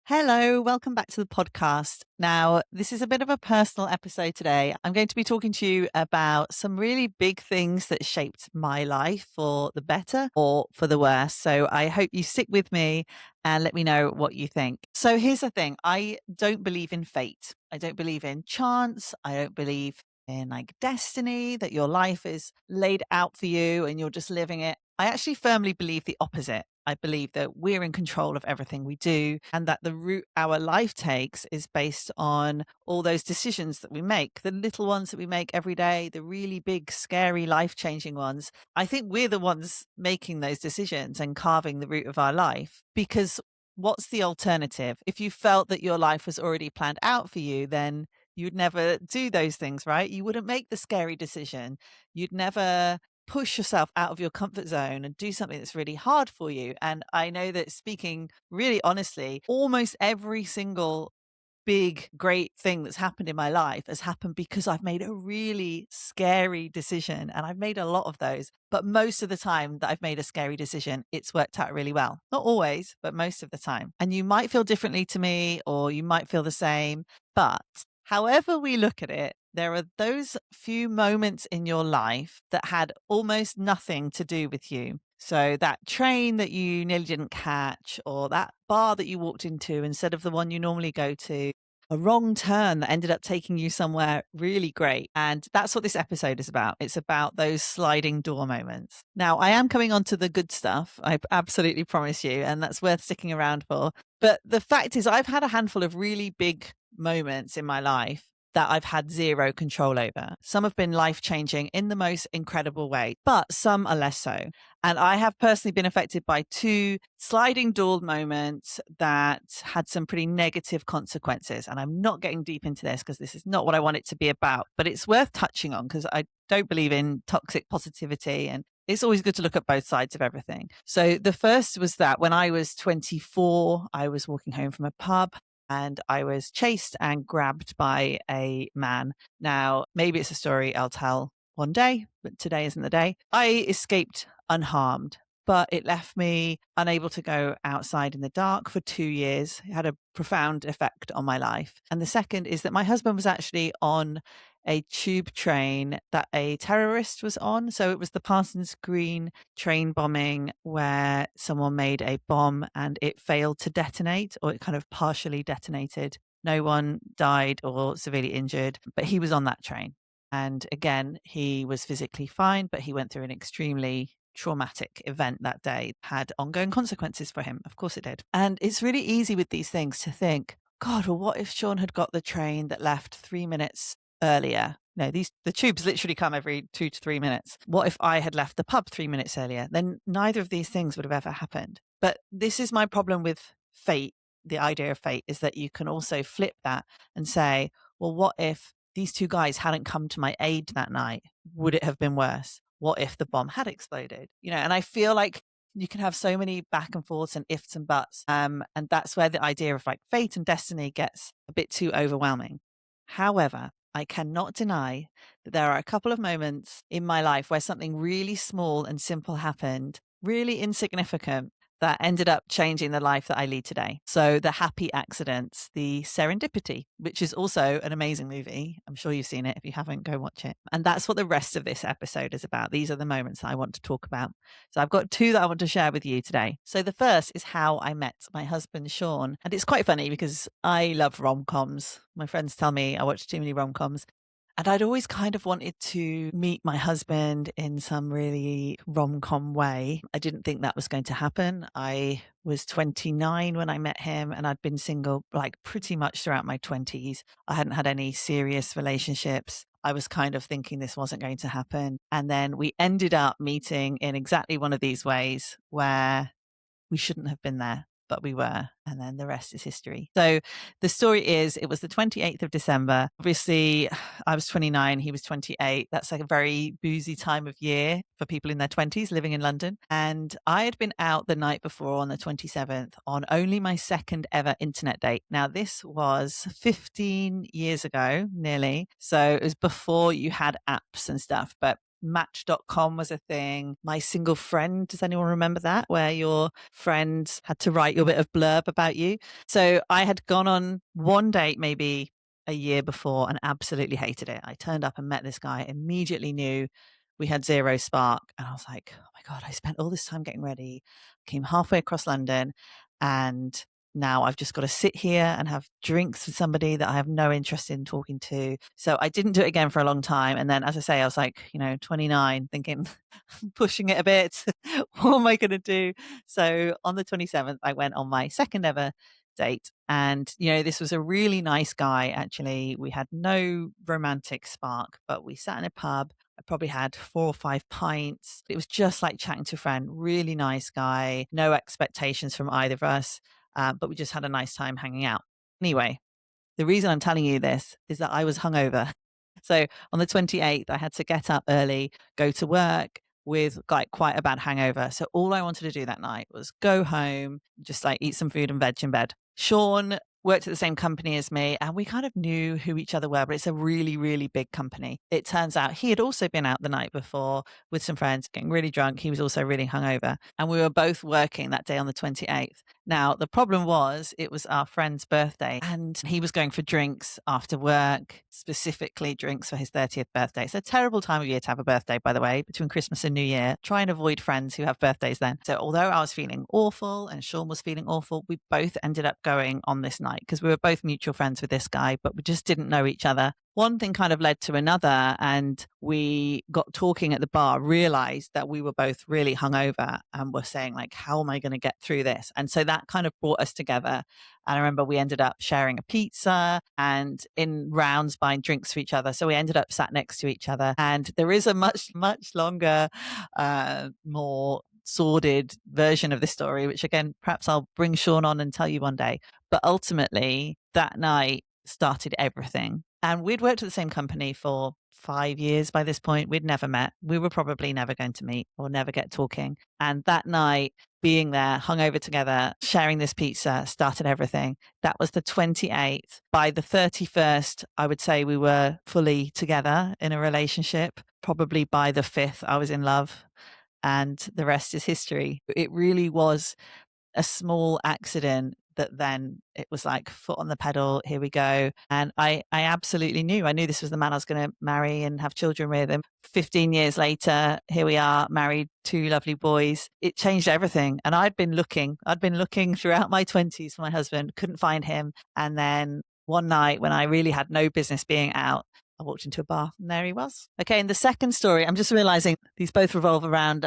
Hello, welcome back to the podcast. Now, this is a bit of a personal episode today. I'm going to be talking to you about some really big things that shaped my life for the better or for the worse. So I hope you stick with me and let me know what you think. So here's the thing. I don't believe in fate. I don't believe in chance. I don't believe in destiny, that your life is laid out for you and you're just living it. I actually firmly believe the opposite. I believe that we're in control of everything we do and that the route our life takes is based on all those decisions that we make, the little ones that we make every day, the really big, scary, life-changing ones. I think we're the ones making those decisions and carving the route of our life, because what's the alternative? If you felt that your life was already planned out for you, then you'd never do those things, right? You wouldn't make the scary decision. You'd never push yourself out of your comfort zone and do something that's really hard for you. And I know that, speaking really honestly, almost every single big, great thing that's happened in my life has happened because I've made a really scary decision. And I've made a lot of those. But most of the time that I've made a scary decision, it's worked out really well. Not always, but most of the time. And you might feel differently to me, or you might feel the same. But however we look at it, there are those few moments in your life that had almost nothing to do with you. So that train that you nearly didn't catch, or that bar that you walked into instead of the one you normally go to, a wrong turn that ended up taking you somewhere really great. And that's what this episode is about. It's about those sliding door moments. Now, I am coming on to the good stuff, I absolutely promise you, and that's worth sticking around for. But the fact is, I've had a handful of really big moments in my life that I've had zero control over. Some have been life-changing in the most incredible way, but some are less so. And I have personally been affected by two sliding door moments that had some pretty negative consequences. And I'm not getting deep into this because this is not what I want it to be about, but it's worth touching on because I don't believe in toxic positivity, and it's always good to look at both sides of everything. So the first was that when I was 24, I was walking home from a pub and I was chased and grabbed by a man. Now, maybe it's a story I'll tell one day, but today isn't the day. I escaped unharmed, but it left me unable to go outside in the dark for 2 years. It had a profound effect on my life. And the second is that my husband was actually on a tube train that a terrorist was on. So it was the Parsons Green train bombing where someone made a bomb and it failed to detonate, or it kind of partially detonated. No one died or severely injured, but he was on that train. And again, he was physically fine, but he went through an extremely traumatic event that day, had ongoing consequences for him. Of course it did. And it's really easy with these things to think, God, well, what if Sean had got the train that left 3 minutes earlier? No, the tubes literally come every 2 to 3 minutes. What if I had left the pub 3 minutes earlier? Then neither of these things would have ever happened. But this is my problem with fate. The idea of fate is that you can also flip that and say, well, what if these two guys hadn't come to my aid that night? Would it have been worse? What if the bomb had exploded? And I feel like you can have so many back and forths and ifs and buts. And that's where the idea of fate and destiny gets a bit too overwhelming. However, I cannot deny that there are a couple of moments in my life where something really small and simple happened, really insignificant, that ended up changing the life that I lead today. So the happy accidents, the Serendipity, which is also an amazing movie. I'm sure you've seen it. If you haven't, go watch it. And that's what the rest of this episode is about. These are the moments that I want to talk about. So I've got two that I want to share with you today. So the first is how I met my husband, Sean. And it's quite funny because I love rom-coms. My friends tell me I watch too many rom-coms. And I'd always kind of wanted to meet my husband in some really rom-com way. I didn't think that was going to happen. I was 29 when I met him, and I'd been single pretty much throughout my 20s. I hadn't had any serious relationships. I was kind of thinking this wasn't going to happen. And then we ended up meeting in exactly one of these ways where we shouldn't have been there, but we were. And then the rest is history. So the story is, it was the 28th of December. Obviously, I was 29, he was 28. That's a very boozy time of year for people in their 20s living in London. And I had been out the night before on the 27th on only my second ever internet date. Now, this was 15 years ago, nearly. So it was before you had apps and stuff. But Match.com was a thing. My Single Friend, does anyone remember that? Where your friends had to write your bit of blurb about you. So I had gone on one date maybe a year before and absolutely hated it. I turned up and met this guy, immediately knew we had zero spark. And I was like, oh my God, I spent all this time getting ready, came halfway across London, and now I've just got to sit here and have drinks with somebody that I have no interest in talking to. So I didn't do it again for a long time. And then, as I say, I was like, 29, thinking, pushing it a bit. What am I going to do? So on the 27th, I went on my second ever date. And, this was a really nice guy, actually. We had no romantic spark, but we sat in a pub. I probably had 4 or 5 pints. It was just like chatting to a friend. Really nice guy. No expectations from either of us. But we just had a nice time hanging out. Anyway, the reason I'm telling you this is that I was hungover. So on the 28th, I had to get up early, go to work with like quite a bad hangover. So all I wanted to do that night was go home, just like eat some food and veg in bed. Sean worked at the same company as me, and we kind of knew who each other were, but it's a really, really big company. It turns out he had also been out the night before with some friends, getting really drunk. He was also really hungover, and we were both working that day on the 28th. Now, the problem was it was our friend's birthday, and he was going for drinks after work, specifically drinks for his 30th birthday. It's a terrible time of year to have a birthday, by the way, between Christmas and New Year. Try and avoid friends who have birthdays then. So although I was feeling awful and Sean was feeling awful, we both ended up going on this night because we were both mutual friends with this guy, but we just didn't know each other. One thing kind of led to another, and we got talking at the bar, realized that we were both really hungover and were saying like, how am I going to get through this? And so that kind of brought us together. And I remember we ended up sharing a pizza and in rounds buying drinks for each other. So we ended up sat next to each other. And there is a much, much longer, more sordid version of this story, which again, perhaps I'll bring Sean on and tell you one day. But ultimately, that night started everything. And we'd worked at the same company for 5 years by this point. We'd never met. We were probably never going to meet or never get talking. And that night, being there, hungover together, sharing this pizza started everything. That was the 28th. By the 31st, I would say we were fully together in a relationship. Probably by the 5th, I was in love. And the rest is history. It really was a small accident that then it was like foot on the pedal, here we go. And I absolutely knew. I knew this was the man I was going to marry and have children with. And 15 years later, here we are, married, 2 lovely boys. It changed everything. And I'd been looking throughout my 20s for my husband, couldn't find him. And then one night when I really had no business being out, I walked into a bar and there he was. Okay, and the second story, I'm just realizing these both revolve around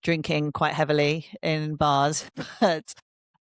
drinking quite heavily in bars, but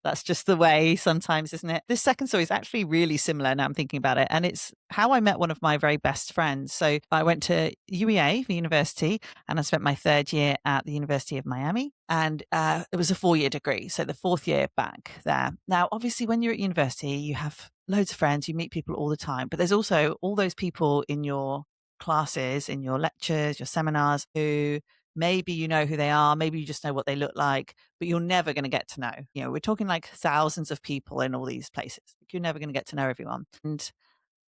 that's just the way sometimes, isn't it? This second story is actually really similar now I'm thinking about it. And it's how I met one of my very best friends. So I went to UEA, the university, and I spent my 3rd year at the University of Miami. And it was a 4-year degree. So the 4th year back there. Now, obviously, when you're at university, you have loads of friends, you meet people all the time. But there's also all those people in your classes, in your lectures, your seminars who maybe you know who they are, maybe you just know what they look like, but you're never going to get to know. We're talking like thousands of people in all these places. You're never going to get to know everyone. And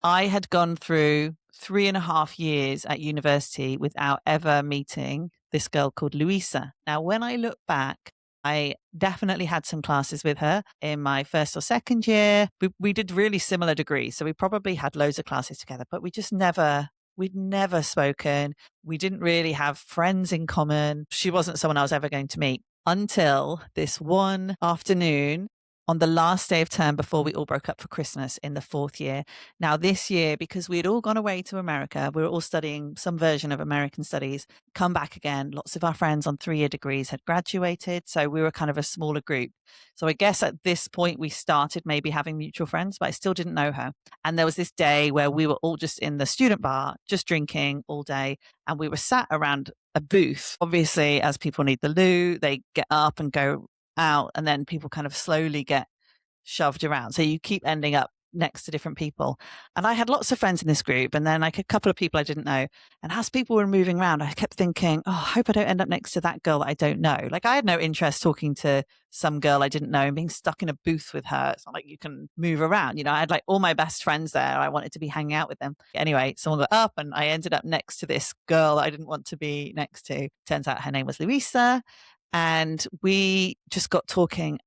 I had gone through 3.5 years at university without ever meeting this girl called Louisa. Now, when I look back, I definitely had some classes with her in my 1st or 2nd year. We did really similar degrees. So we probably had loads of classes together, but we'd never spoken. We didn't really have friends in common. She wasn't someone I was ever going to meet until this one afternoon on the last day of term before we all broke up for Christmas in the 4th year. Now, this year, because we had all gone away to America, we were all studying some version of American studies, come back again. Lots of our friends on 3-year degrees had graduated. So we were kind of a smaller group. So I guess at this point we started maybe having mutual friends, but I still didn't know her. And there was this day where we were all just in the student bar, just drinking all day. And we were sat around a booth. Obviously, as people need the loo, they get up and go out, and then people kind of slowly get shoved around. So you keep ending up next to different people. And I had lots of friends in this group, and then like a couple of people I didn't know. And as people were moving around, I kept thinking, oh, I hope I don't end up next to that girl that I don't know. Like I had no interest talking to some girl I didn't know and being stuck in a booth with her. It's not like you can move around. I had like all my best friends there. I wanted to be hanging out with them. Anyway, someone got up and I ended up next to this girl that I didn't want to be next to. Turns out her name was Louisa. And we just got talking.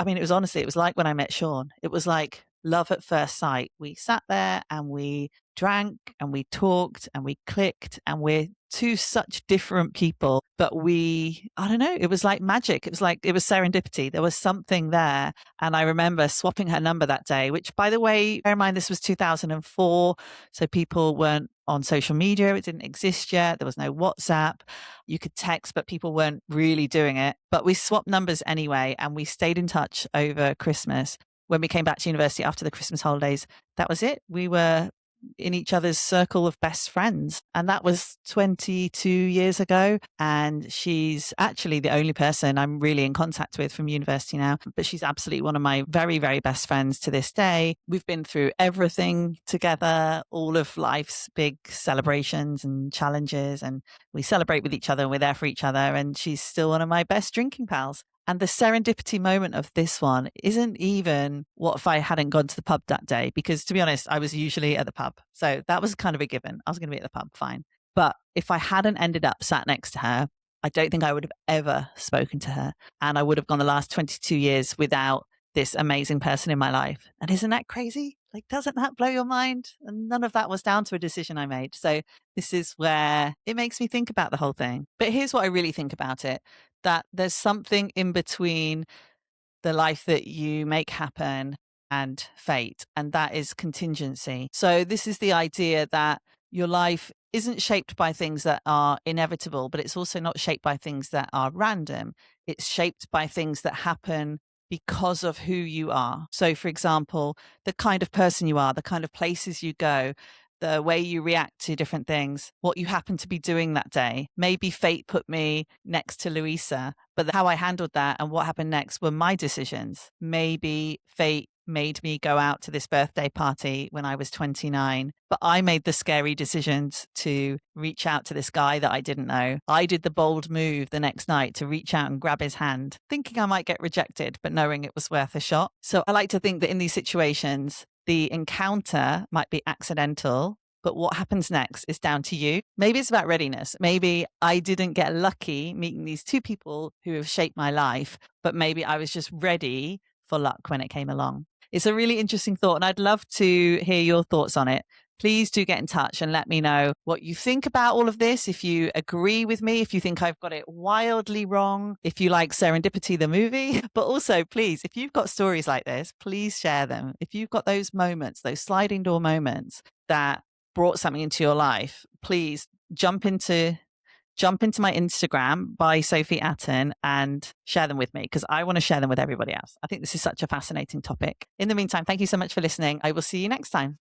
I mean, it was like when I met Sean. It was like love at first sight. We sat there and we drank and we talked and we clicked, and we're two such different people, but I don't know, it was like magic. It was serendipity. There was something there. And I remember swapping her number that day, which, by the way, bear in mind, this was 2004. So people weren't on social media. It didn't exist yet. There was no WhatsApp. You could text, but people weren't really doing it. But we swapped numbers anyway, and we stayed in touch over Christmas. When we came back to university after the Christmas holidays, that was it. We were in each other's circle of best friends. And that was 22 years ago. And she's actually the only person I'm really in contact with from university now. But she's absolutely one of my very, very best friends to this day. We've been through everything together, all of life's big celebrations and challenges. And we celebrate with each other and we're there for each other. And she's still one of my best drinking pals. And the serendipity moment of this one isn't even what if I hadn't gone to the pub that day, because to be honest, I was usually at the pub. So that was kind of a given. I was going to be at the pub, fine. But if I hadn't ended up sat next to her, I don't think I would have ever spoken to her. And I would have gone the last 22 years without this amazing person in my life. And isn't that crazy? Like, doesn't that blow your mind? And none of that was down to a decision I made. So this is where it makes me think about the whole thing. But here's what I really think about it, that there's something in between the life that you make happen and fate, and that is contingency. So this is the idea that your life isn't shaped by things that are inevitable, but it's also not shaped by things that are random. It's shaped by things that happen because of who you are. So, for example, the kind of person you are, the kind of places you go, the way you react to different things, what you happen to be doing that day. Maybe fate put me next to Louisa, but how I handled that and what happened next were my decisions. Maybe fate made me go out to this birthday party when I was 29, but I made the scary decisions to reach out to this guy that I didn't know. I did the bold move the next night to reach out and grab his hand, thinking I might get rejected, but knowing it was worth a shot. So I like to think that in these situations, the encounter might be accidental, but what happens next is down to you. Maybe it's about readiness. Maybe I didn't get lucky meeting these two people who have shaped my life, but maybe I was just ready for luck when it came along. It's a really interesting thought, and I'd love to hear your thoughts on it. Please do get in touch and let me know what you think about all of this. If you agree with me, if you think I've got it wildly wrong, if you like Serendipity, the movie, but also please, if you've got stories like this, please share them. If you've got those moments, those sliding door moments that brought something into your life, please jump into my Instagram by Sophie Atton and share them with me, because I want to share them with everybody else. I think this is such a fascinating topic. In the meantime, thank you so much for listening. I will see you next time.